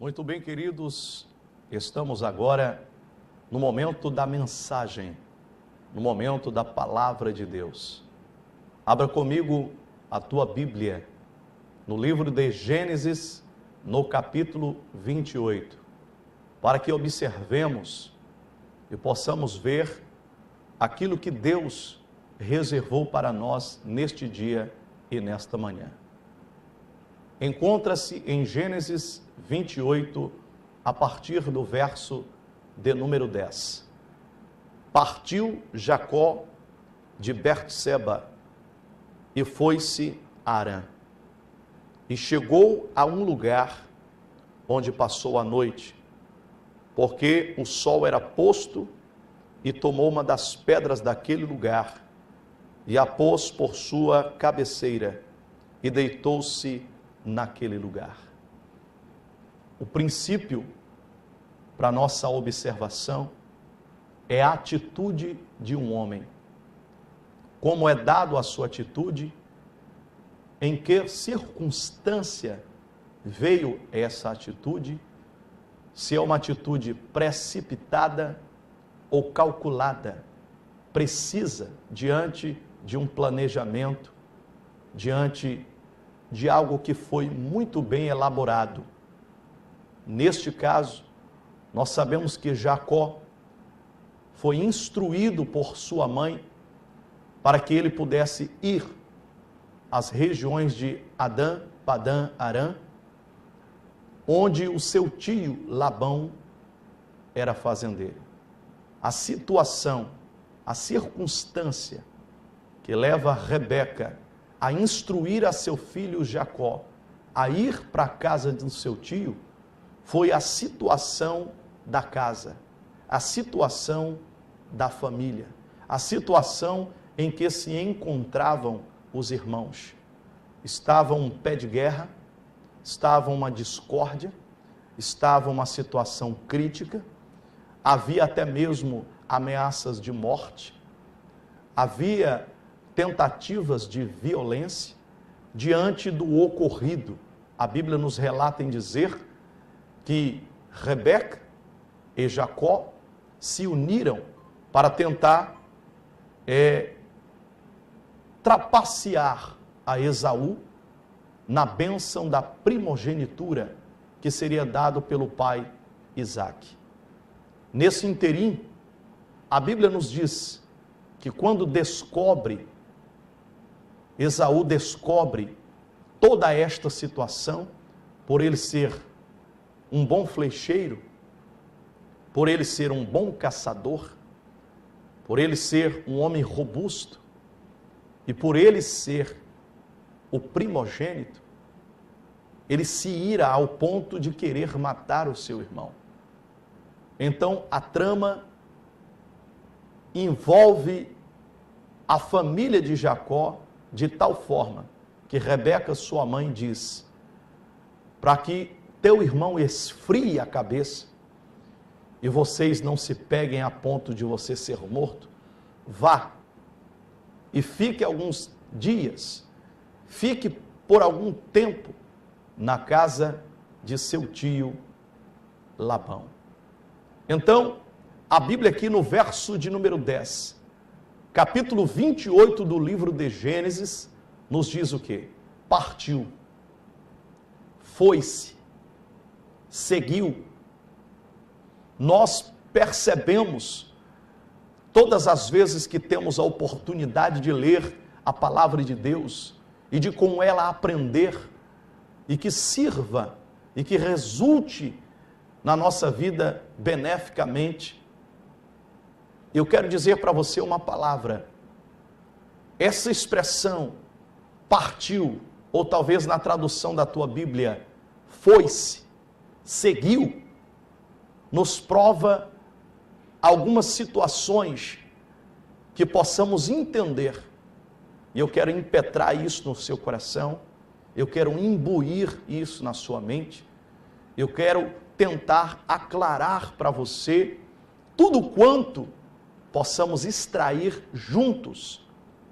Muito bem, queridos, estamos agora no momento da mensagem, no momento da palavra de Deus. Abra comigo a tua Bíblia, no livro de Gênesis, no capítulo 28, para que observemos e possamos ver aquilo que Deus reservou para nós neste dia e nesta manhã. Encontra-se em Gênesis 28, a partir do verso de número 10. Partiu Jacó de Berseba e foi-se a Harã. E chegou a um lugar onde passou a noite, porque o sol era posto, e tomou uma das pedras daquele lugar e a pôs por sua cabeceira e deitou-se naquele lugar. O princípio para nossa observação é a atitude de um homem. Como é dado a sua atitude, em que circunstância veio essa atitude, se é uma atitude precipitada ou calculada, precisa, diante de um planejamento, diante de algo que foi muito bem elaborado. Neste caso, nós sabemos que Jacó foi instruído por sua mãe para que ele pudesse ir às regiões de Adã, Padã, Arã, onde o seu tio Labão era fazendeiro. A situação, a circunstância que leva Rebeca a instruir a seu filho Jacó a ir para a casa do seu tio, foi a situação da casa, a situação da família, a situação em que se encontravam os irmãos. Estava um pé de guerra, estava uma discórdia, estava uma situação crítica, havia até mesmo ameaças de morte, havia tentativas de violência diante do ocorrido. A Bíblia nos relata em dizer que Rebeca e Jacó se uniram para tentar trapacear a Esaú na bênção da primogenitura que seria dado pelo pai Isaque. Nesse interim, a Bíblia nos diz que quando Esaú descobre toda esta situação, por ele ser um bom flecheiro, por ele ser um bom caçador, por ele ser um homem robusto e por ele ser o primogênito, ele se ira ao ponto de querer matar o seu irmão. Então a trama envolve a família de Jacó de tal forma que Rebeca, sua mãe, diz: para que teu irmão esfrie a cabeça e vocês não se peguem a ponto de você ser morto, vá e fique alguns dias, fique por algum tempo na casa de seu tio Labão. Então, a Bíblia aqui no verso de número 10, capítulo 28 do livro de Gênesis, nos diz o quê? Partiu, foi-se, seguiu. Nós percebemos, todas as vezes que temos a oportunidade de ler a palavra de Deus e de com ela aprender, e que sirva e que resulte na nossa vida beneficamente, eu quero dizer para você uma palavra. Essa expressão, partiu, ou talvez na tradução da tua Bíblia, foi-se, seguiu, nos prova algumas situações que possamos entender. E eu quero impetrar isso no seu coração, eu quero imbuir isso na sua mente, eu quero tentar aclarar para você tudo quanto possamos extrair juntos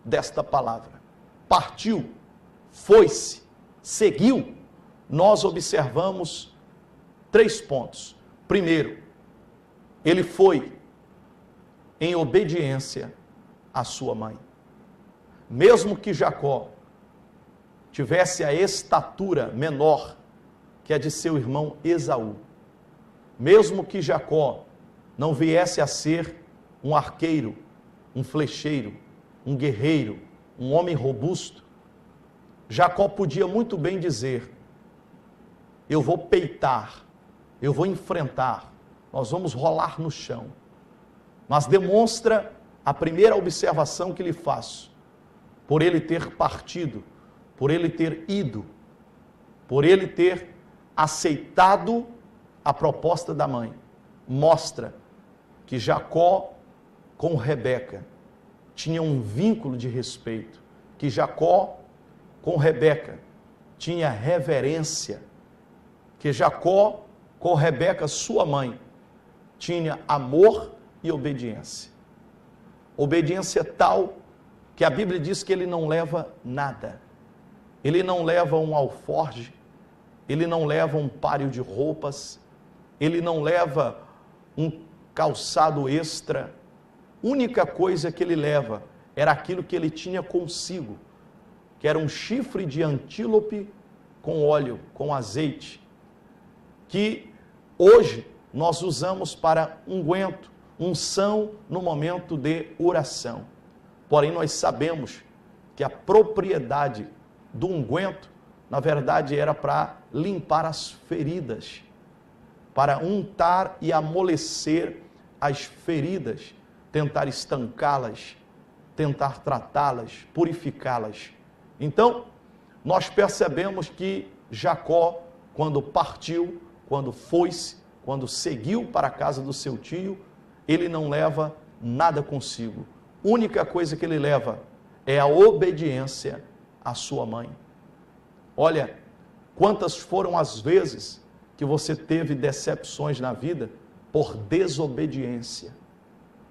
desta palavra. Partiu, foi-se, seguiu. Nós observamos 3 pontos. Primeiro, ele foi em obediência à sua mãe. Mesmo que Jacó tivesse a estatura menor que a de seu irmão Esaú, mesmo que Jacó não viesse a ser um arqueiro, um flecheiro, um guerreiro, um homem robusto, Jacó podia muito bem dizer: eu vou peitar, eu vou enfrentar, nós vamos rolar no chão. Mas demonstra a primeira observação que lhe faço, por ele ter partido, por ele ter ido, por ele ter aceitado a proposta da mãe, mostra que Jacó com Rebeca tinha um vínculo de respeito, que Jacó com Rebeca tinha reverência, que Jacó com Rebeca, sua mãe, tinha amor e obediência. Obediência tal que a Bíblia diz que ele não leva nada. Ele não leva um alforje, ele não leva um páreo de roupas, ele não leva um calçado extra. Única coisa que ele leva era aquilo que ele tinha consigo, que era um chifre de antílope com óleo, com azeite, que hoje nós usamos para unguento, unção no momento de oração. Porém, nós sabemos que a propriedade do unguento, na verdade, era para limpar as feridas, para untar e amolecer as feridas, tentar estancá-las, tentar tratá-las, purificá-las. Então, nós percebemos que Jacó, quando partiu, quando foi-se, quando seguiu para a casa do seu tio, ele não leva nada consigo. Única coisa que ele leva é a obediência à sua mãe. Olha, quantas foram as vezes que você teve decepções na vida por desobediência.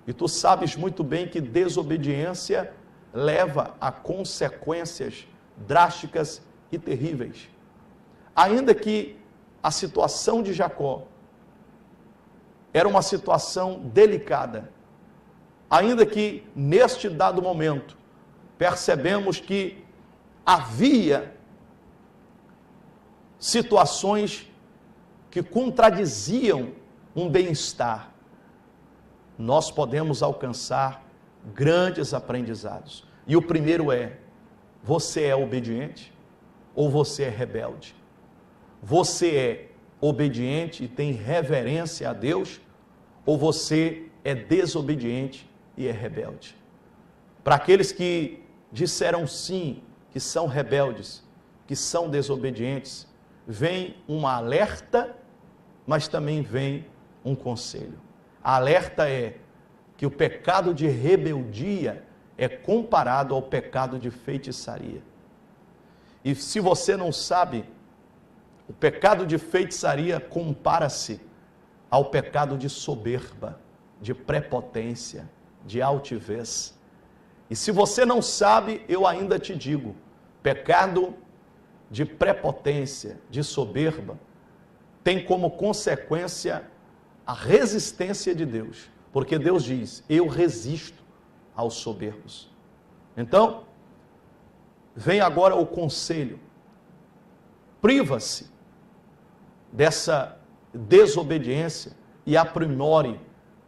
E tu sabes muito bem que desobediência leva a consequências drásticas e terríveis. Ainda que a situação de Jacó era uma situação delicada, ainda que neste dado momento percebemos que havia situações que contradiziam um bem-estar, nós podemos alcançar grandes aprendizados. E o primeiro é: você é obediente ou você é rebelde? Você é obediente e tem reverência a Deus, ou você é desobediente e é rebelde? Para aqueles que disseram sim, que são rebeldes, que são desobedientes, vem um alerta, mas também vem um conselho. A alerta é que o pecado de rebeldia é comparado ao pecado de feitiçaria. E se você não sabe, o pecado de feitiçaria compara-se ao pecado de soberba, de prepotência, de altivez. E se você não sabe, eu ainda te digo, pecado de prepotência, de soberba, tem como consequência a resistência de Deus. Porque Deus diz: eu resisto aos soberbos. Então, vem agora o conselho. Priva-se dessa desobediência e aprimore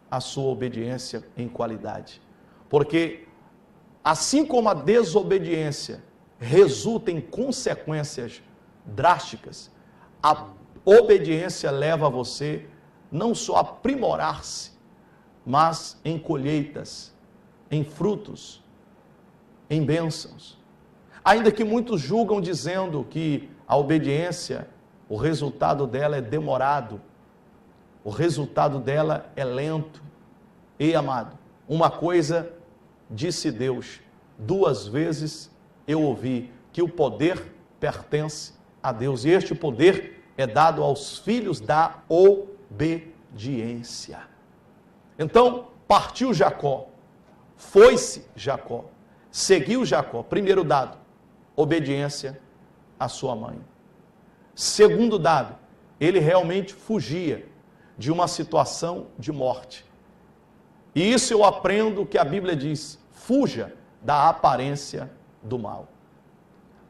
a sua obediência em qualidade. Porque assim como a desobediência resulta em consequências drásticas, a obediência leva você não só a aprimorar-se, mas em colheitas, em frutos, em bênçãos. Ainda que muitos julgam dizendo que a obediência, o resultado dela é demorado, o resultado dela é lento. Ei, amado, uma coisa disse Deus, 2 vezes eu ouvi que o poder pertence a Deus, e este poder é dado aos filhos da obediência. Então, partiu Jacó, foi-se Jacó, seguiu Jacó. Primeiro dado, obediência à sua mãe. Segundo dado, ele realmente fugia de uma situação de morte. E isso eu aprendo que a Bíblia diz: fuja da aparência do mal.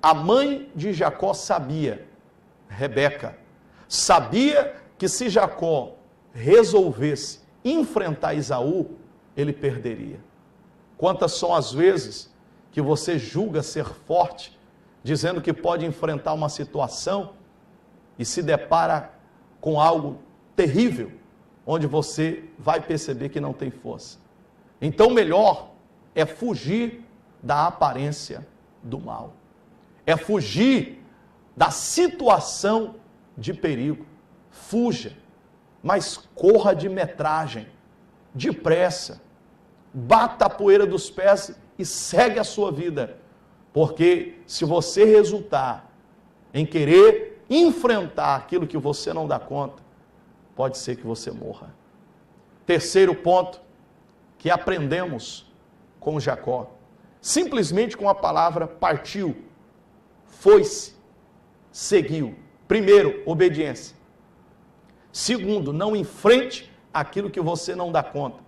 A mãe de Jacó sabia, Rebeca, sabia que se Jacó resolvesse enfrentar Esaú, ele perderia. Quantas são as vezes que você julga ser forte, dizendo que pode enfrentar uma situação e se depara com algo terrível, onde você vai perceber que não tem força. Então, melhor é fugir da aparência do mal. É fugir da situação de perigo. Fuja, mas corra de metragem, depressa. Bata a poeira dos pés e segue a sua vida. Porque se você resultar em querer enfrentar aquilo que você não dá conta, pode ser que você morra. Terceiro ponto que aprendemos com Jacó, simplesmente com a palavra partiu, foi-se, seguiu. Primeiro, obediência. Segundo, não enfrente aquilo que você não dá conta.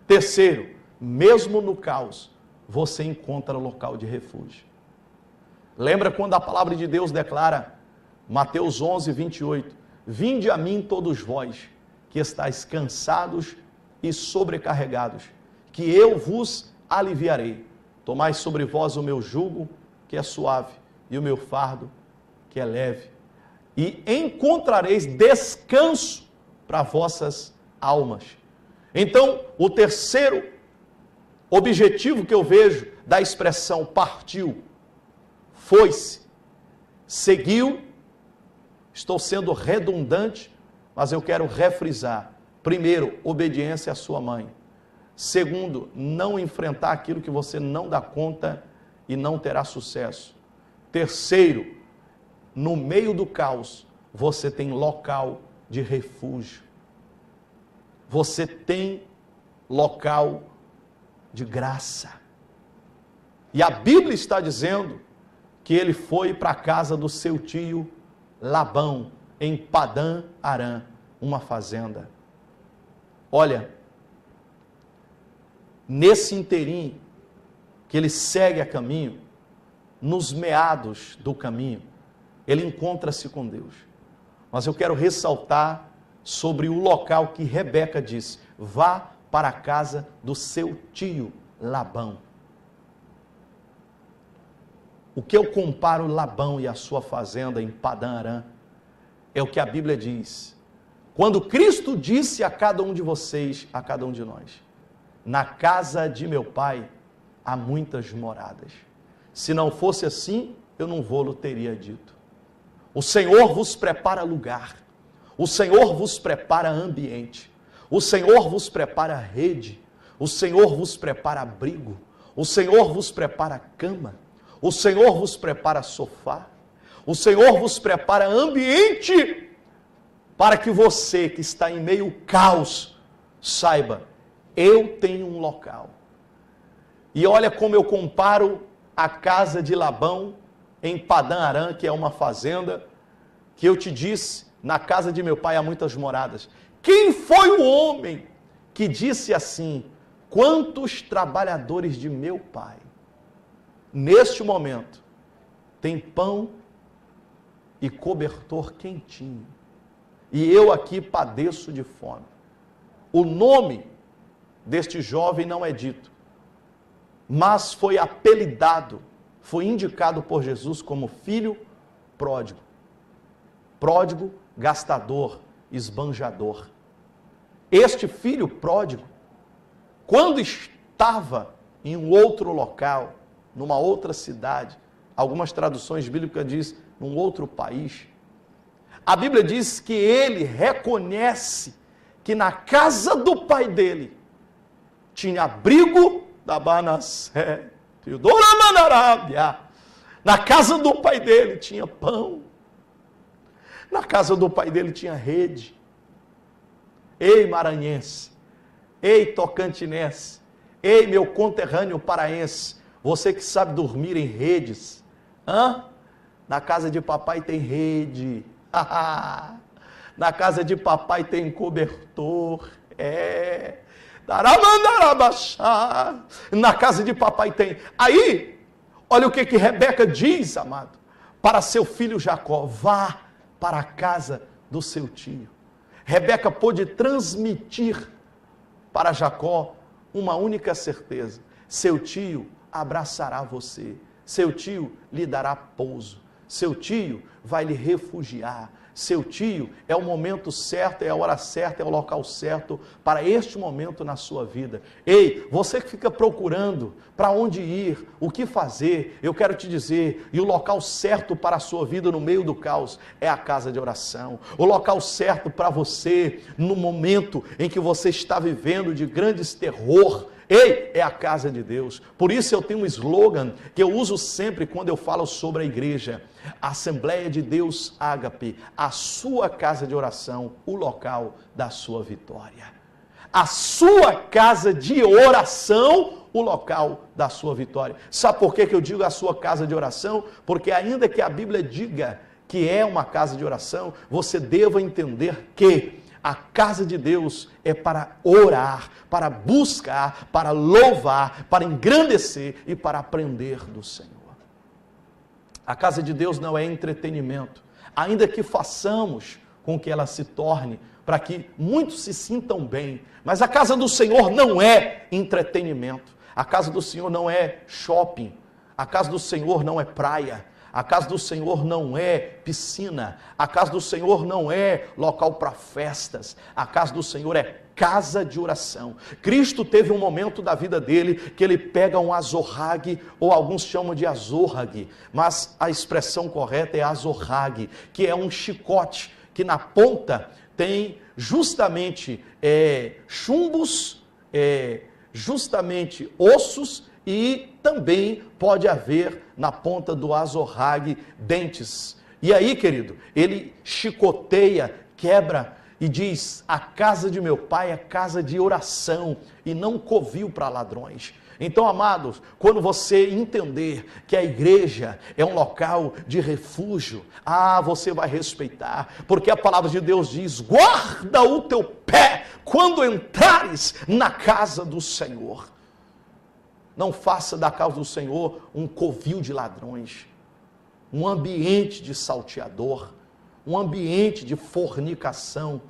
Terceiro, mesmo no caos, você encontra local de refúgio. Lembra quando a palavra de Deus declara, Mateus 11, 28, vinde a mim todos vós, que estáis cansados e sobrecarregados, que eu vos aliviarei. Tomai sobre vós o meu jugo, que é suave, e o meu fardo, que é leve. E encontrareis descanso para vossas almas. Então, o terceiro objetivo que eu vejo da expressão partiu, foi-se, seguiu. Estou sendo redundante, mas eu quero refrisar. Primeiro, obediência à sua mãe. Segundo, não enfrentar aquilo que você não dá conta e não terá sucesso. Terceiro, no meio do caos, você tem local de refúgio. Você tem local de graça. E a Bíblia está dizendo que ele foi para a casa do seu tio Labão, em Padã Arã, uma fazenda. Olha, nesse inteirinho que ele segue a caminho, nos meados do caminho, ele encontra-se com Deus. Mas eu quero ressaltar sobre o local que Rebeca disse: vá para a casa do seu tio Labão. O que eu comparo Labão e a sua fazenda em Padã Arã é o que a Bíblia diz. Quando Cristo disse a cada um de vocês, a cada um de nós: na casa de meu pai há muitas moradas. Se não fosse assim, eu não vou-lo teria dito. O Senhor vos prepara lugar. O Senhor vos prepara ambiente. O Senhor vos prepara rede. O Senhor vos prepara abrigo. O Senhor vos prepara cama. O Senhor vos prepara sofá. O Senhor vos prepara ambiente para que você que está em meio ao caos saiba, eu tenho um local. E olha como eu comparo a casa de Labão em Padã Arã, que é uma fazenda, que eu te disse, na casa de meu pai há muitas moradas. Quem foi o homem que disse assim: quantos trabalhadores de meu pai, neste momento, tem pão e cobertor quentinho, e eu aqui padeço de fome? O nome deste jovem não é dito, mas foi apelidado, foi indicado por Jesus como filho pródigo. Pródigo, gastador, esbanjador. Este filho pródigo, quando estava em um outro local, numa outra cidade, algumas traduções bíblicas dizem, num outro país, a Bíblia diz que ele reconhece que na casa do pai dele tinha abrigo da Banassé, na casa do pai dele tinha pão, na casa do pai dele tinha rede. Ei, maranhense, ei, tocantinense, ei, meu conterrâneo paraense, você que sabe dormir em redes, na casa de papai tem rede, Na casa de papai tem cobertor. Na casa de papai tem. Aí, olha o que Rebeca diz, amado, para seu filho Jacó: vá para a casa do seu tio. Rebeca pôde transmitir para Jacó uma única certeza: seu tio abraçará você, seu tio lhe dará pouso, seu tio vai lhe refugiar, seu tio é o momento certo, é a hora certa, é o local certo para este momento na sua vida. Ei, você que fica procurando para onde ir, o que fazer, eu quero te dizer, e o local certo para a sua vida no meio do caos é a casa de oração. O local certo para você no momento em que você está vivendo de grandes terror, ei, é a casa de Deus. Por isso eu tenho um slogan que eu uso sempre quando eu falo sobre a igreja: Assembleia de Deus Ágape, a sua casa de oração, o local da sua vitória. A sua casa de oração, o local da sua vitória. Sabe por que eu digo a sua casa de oração? Porque ainda que a Bíblia diga que é uma casa de oração, você deva entender que a casa de Deus é para orar, para buscar, para louvar, para engrandecer e para aprender do Senhor. A casa de Deus não é entretenimento, ainda que façamos com que ela se torne, para que muitos se sintam bem, mas a casa do Senhor não é entretenimento, a casa do Senhor não é shopping, a casa do Senhor não é praia, a casa do Senhor não é piscina, a casa do Senhor não é local para festas, a casa do Senhor é casa de oração. Cristo teve um momento da vida dele que ele pega um azorrague, ou alguns chamam de azorrague, mas a expressão correta é azorrague, que é um chicote, que na ponta tem justamente chumbos, justamente ossos, e também pode haver na ponta do azorrague dentes. E aí, querido, ele chicoteia, quebra e diz: a casa de meu pai é casa de oração e não covil para ladrões. Então, amados, quando você entender que a igreja é um local de refúgio, você vai respeitar, porque a palavra de Deus diz: guarda o teu pé quando entrares na casa do Senhor. Não faça da casa do Senhor um covil de ladrões, um ambiente de salteador, um ambiente de fornicação,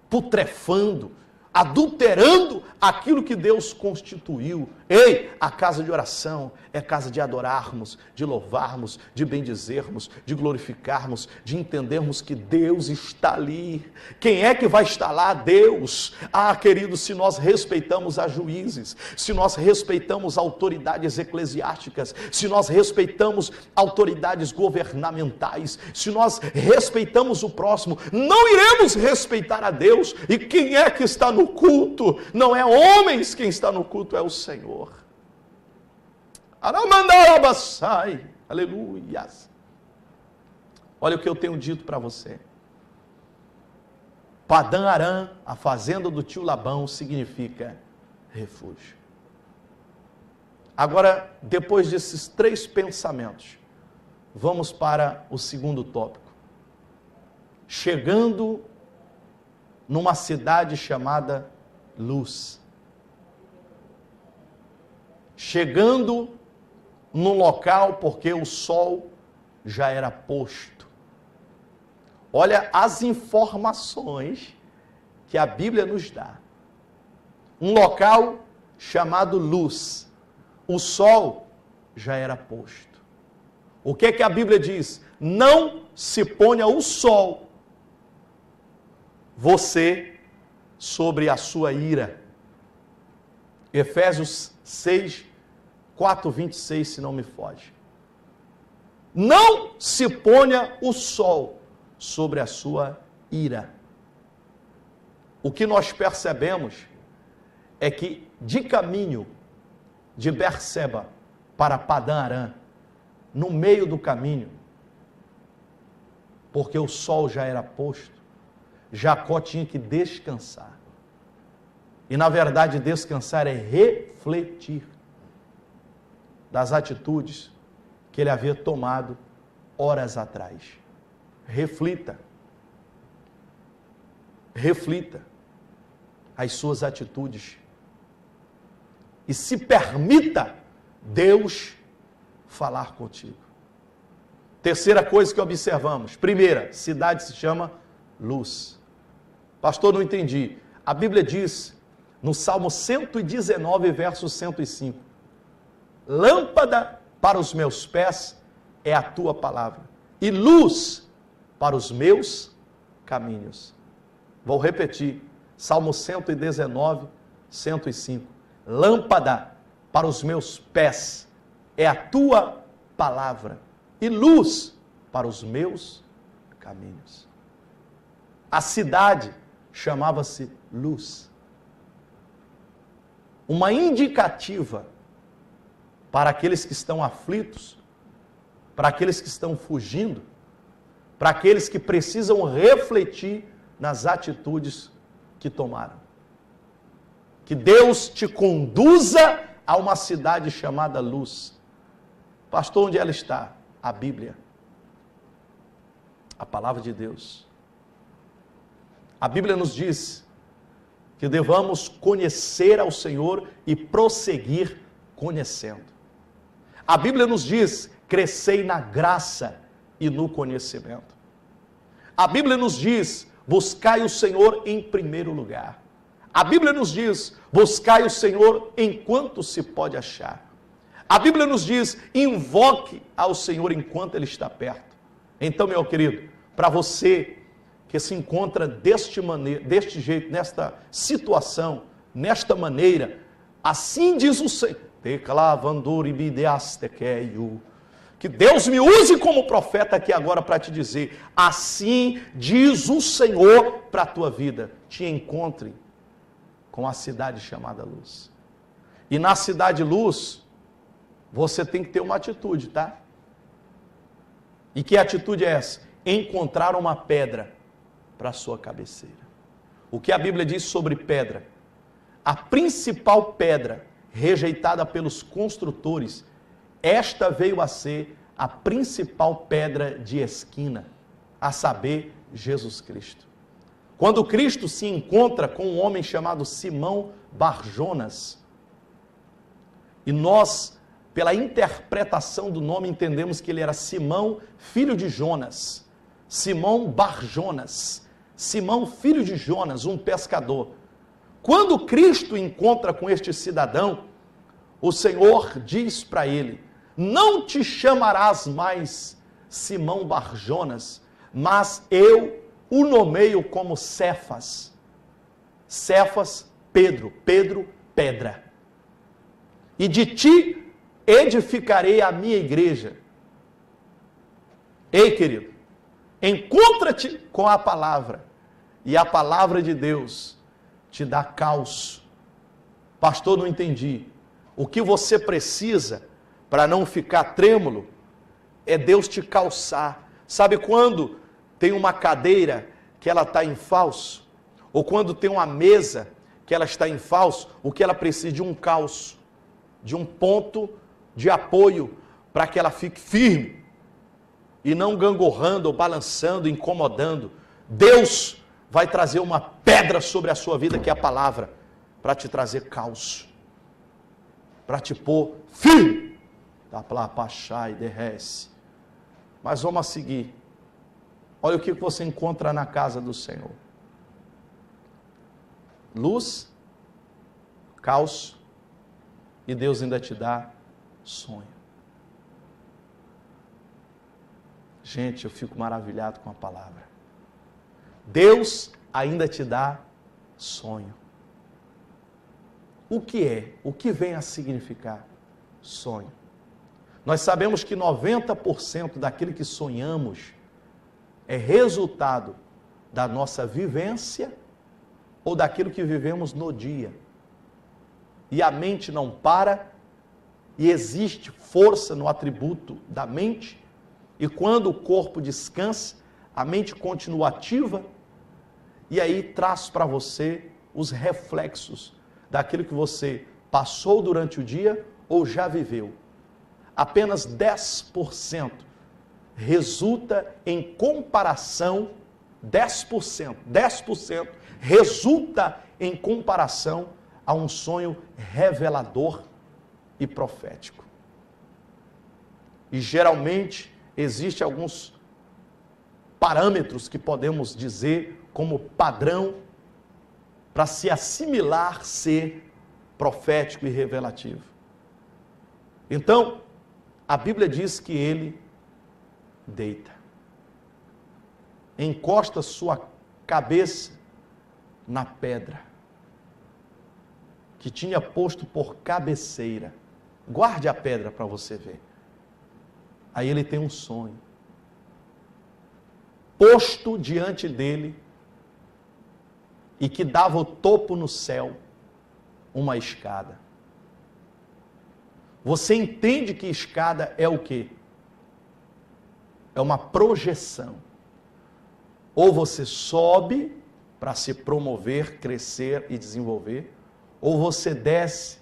putrefando, adulterando aquilo que Deus constituiu. Ei, a casa de oração é casa de adorarmos, de louvarmos, de bendizermos, de glorificarmos, de entendermos que Deus está ali. Quem é que vai estar lá? Deus. Querido, se nós respeitamos a juízes, se nós respeitamos autoridades eclesiásticas, se nós respeitamos autoridades governamentais, se nós respeitamos o próximo, não iremos respeitar a Deus. E quem é que está no culto? Não é homens quem está no culto, é o Senhor. Aleluias. Olha o que eu tenho dito para você. Padã Arã, a fazenda do tio Labão, significa refúgio. Agora, depois desses 3 pensamentos, vamos para o segundo tópico. Chegando numa cidade chamada Luz. Chegando num local porque o sol já era posto. Olha as informações que a Bíblia nos dá. Um local chamado Luz. O sol já era posto. O que é que a Bíblia diz? Não se ponha o sol, você, sobre a sua ira. Efésios 6, 4, 26, se não me foge. Não se ponha o sol sobre a sua ira. O que nós percebemos é que de caminho de Berseba para Padã Arã, no meio do caminho, porque o sol já era posto, Jacó tinha que descansar. E na verdade descansar é refletir das atitudes que ele havia tomado horas atrás. Reflita. reflita as suas atitudes e se permita Deus falar contigo. Terceira coisa que observamos. Primeira, cidade se chama luz. Pastor, não entendi. A Bíblia diz, no Salmo 119, verso 105, lâmpada para os meus pés é a tua palavra, e luz para os meus caminhos. Vou repetir, Salmo 119, 105. Lâmpada para os meus pés é a tua palavra, e luz para os meus caminhos. A cidade chamava-se Luz. Uma indicativa para aqueles que estão aflitos, para aqueles que estão fugindo, para aqueles que precisam refletir nas atitudes que tomaram. Que Deus te conduza a uma cidade chamada Luz. Pastor, onde ela está? A Bíblia. A palavra de Deus. A Bíblia nos diz que devamos conhecer ao Senhor e prosseguir conhecendo. A Bíblia nos diz, crescei na graça e no conhecimento. A Bíblia nos diz, buscai o Senhor em primeiro lugar. A Bíblia nos diz, buscai o Senhor enquanto se pode achar. A Bíblia nos diz, invoque ao Senhor enquanto Ele está perto. Então, meu querido, para você que se encontra deste jeito, nesta situação, nesta maneira, assim diz o Senhor, que Deus me use como profeta aqui agora para te dizer, assim diz o Senhor para a tua vida, te encontre com a cidade chamada Luz. E na cidade Luz, você tem que ter uma atitude, tá? E que atitude é essa? Encontrar uma pedra para a sua cabeceira. O que a Bíblia diz sobre pedra? A principal pedra rejeitada pelos construtores, esta veio a ser a principal pedra de esquina, a saber, Jesus Cristo. Quando Cristo se encontra com um homem chamado Simão Barjonas, e nós, pela interpretação do nome, entendemos que ele era Simão, filho de Jonas, Simão Barjonas, Simão, filho de Jonas, um pescador. Quando Cristo encontra com este cidadão, o Senhor diz para ele, não te chamarás mais Simão Barjonas, mas eu o nomeio como Cefas. Cefas, Pedro, Pedro, pedra. E de ti edificarei a minha igreja. Ei, querido, encontra-te com a palavra, e a palavra de Deus te dá calço. Pastor, não entendi. O que você precisa para não ficar trêmulo é Deus te calçar. Sabe quando tem uma cadeira que ela está em falso? Ou quando tem uma mesa que ela está em falso, o que ela precisa de um calço, de um ponto de apoio para que ela fique firme e não gangorrando ou balançando, incomodando. Deus vai trazer uma pedra sobre a sua vida, que é a palavra, para te trazer calço, para te pôr firme. Dá para pachar e derrece. Mas vamos a seguir. Olha o que você encontra na casa do Senhor. Luz, calço, e Deus ainda te dá sonho. Gente, eu fico maravilhado com a palavra. Deus ainda te dá sonho. O que é? O que vem a significar sonho? Nós sabemos que 90% daquilo que sonhamos é resultado da nossa vivência ou daquilo que vivemos no dia. E a mente não para, e existe força no atributo da mente, e quando o corpo descansa, a mente continua ativa, e aí traz para você os reflexos daquilo que você passou durante o dia ou já viveu. Apenas 10% resulta em comparação, 10% resulta em comparação a um sonho revelador e profético. E geralmente existem alguns parâmetros que podemos dizer como padrão para se assimilar ser profético e revelativo. Então, a Bíblia diz que ele deita, encosta sua cabeça na pedra, que tinha posto por cabeceira. Guarde a pedra para você ver. Aí ele tem um sonho. Posto diante dele, e que dava o topo no céu, uma escada. Você entende que escada é o quê? É uma projeção. Ou você sobe para se promover, crescer e desenvolver, ou você desce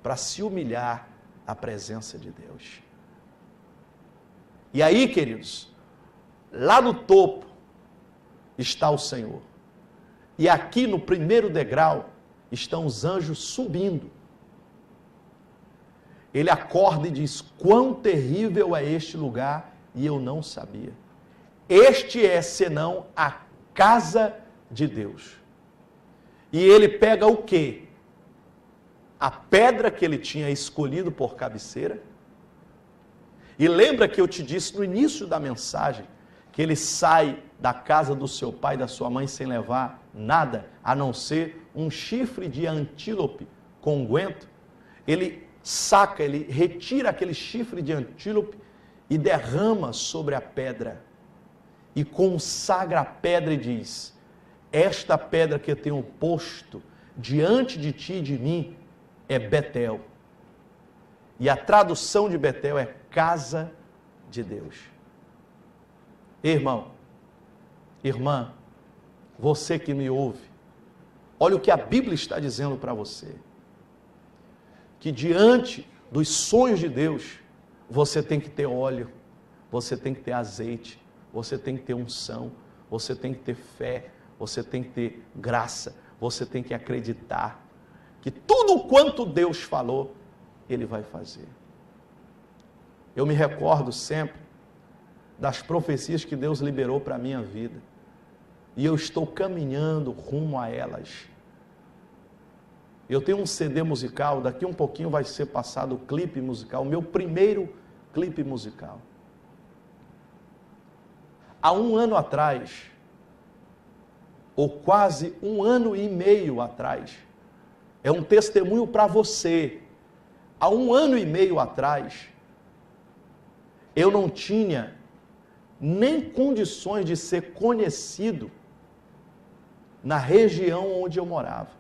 para se humilhar à presença de Deus. E aí, queridos, lá no topo está o Senhor. E aqui no primeiro degrau estão os anjos subindo. Ele acorda e diz: quão terrível é este lugar, e eu não sabia. Este é, senão, a casa de Deus. E ele pega o quê? A pedra que ele tinha escolhido por cabeceira. E lembra que eu te disse no início da mensagem, que ele sai da casa do seu pai e da sua mãe sem levar nada, a não ser um chifre de antílope com unguento. Ele saca, ele retira aquele chifre de antílope e derrama sobre a pedra. E consagra a pedra e diz: esta pedra que eu tenho posto diante de ti e de mim é Betel. E a tradução de Betel é casa de Deus. Irmão, irmã, você que me ouve, olha o que a Bíblia está dizendo para você. Que diante dos sonhos de Deus, você tem que ter óleo, você tem que ter azeite, você tem que ter unção, você tem que ter fé, você tem que ter graça, você tem que acreditar que tudo quanto Deus falou, Ele vai fazer. Eu me recordo sempre das profecias que Deus liberou para a minha vida, e eu estou caminhando rumo a elas. Eu tenho um CD musical, daqui um pouquinho vai ser passado o clipe musical, o meu primeiro clipe musical. Há um ano atrás, ou quase um ano e meio atrás, é um testemunho para você. Há um ano e meio atrás, eu não tinha nem condições de ser conhecido na região onde eu morava.